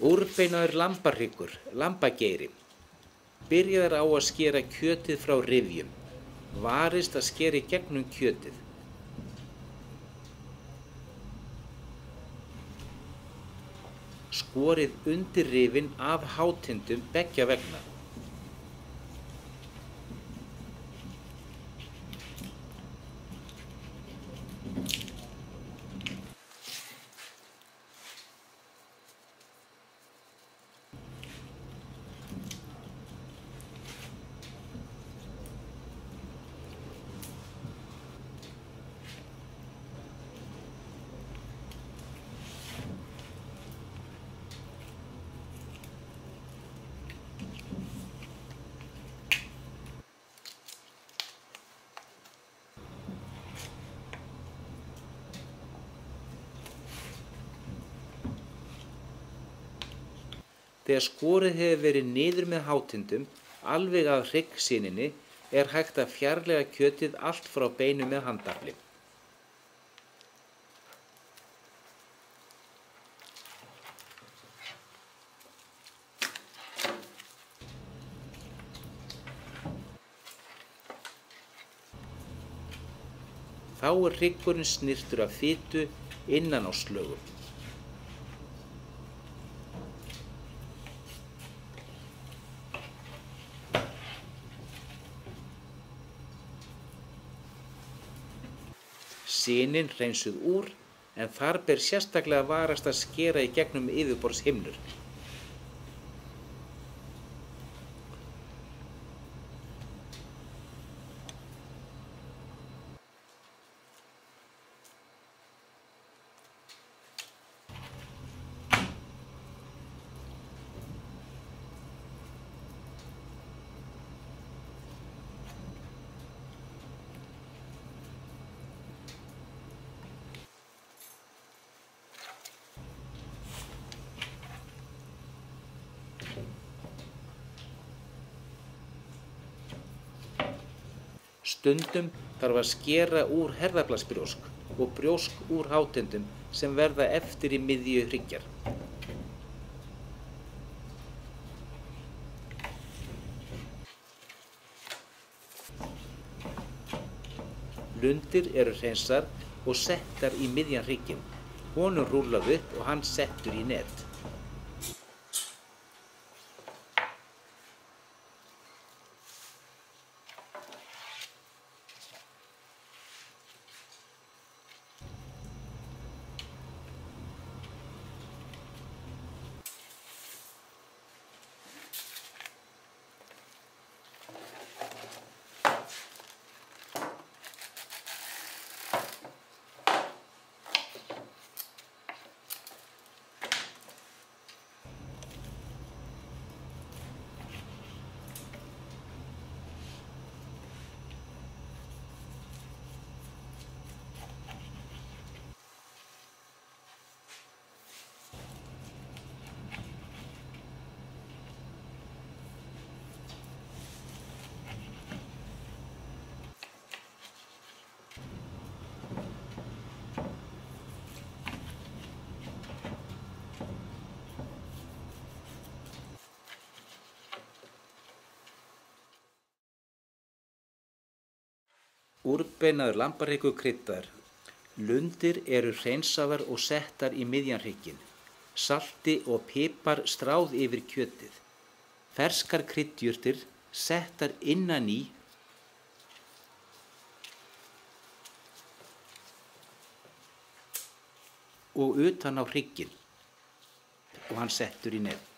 Úrbeinaður lambahryggur, lambageiri. Byrjaður á að skera kjötið frá rifjum. Varist að skera í gegnum kjötið. Skorið undir rifin af hátindum beggja vegna. Þegar skorið hefur verið niður með hátindum, alveg að hryggsýninni, er hægt að fjarlægja kjötið allt frá beinum með handafli. Þá er hryggurinn snyrtur af fitu innan á slögum. Sinin hreinsuð úr, en þar ber sérstaklega að varast að skera í gegnum yfirborðshimnur. Stundum þarf að skera úr herðablaksbrjósk og brjósk úr hátindum sem verða eftir í miðju hryggjar. Lundir eru hreinsar og settar í miðjan hrygginn. Honum rúllað upp og hann settur í net. Úrbeinaður lambahryggur kryddaður. Lundir eru hreinsaðar og settar í miðjan hrygginn. Salti og pipar stráð yfir kjötið. Ferskar kryddjurtir settar innan í og utan á hrygginn og hann settur í net.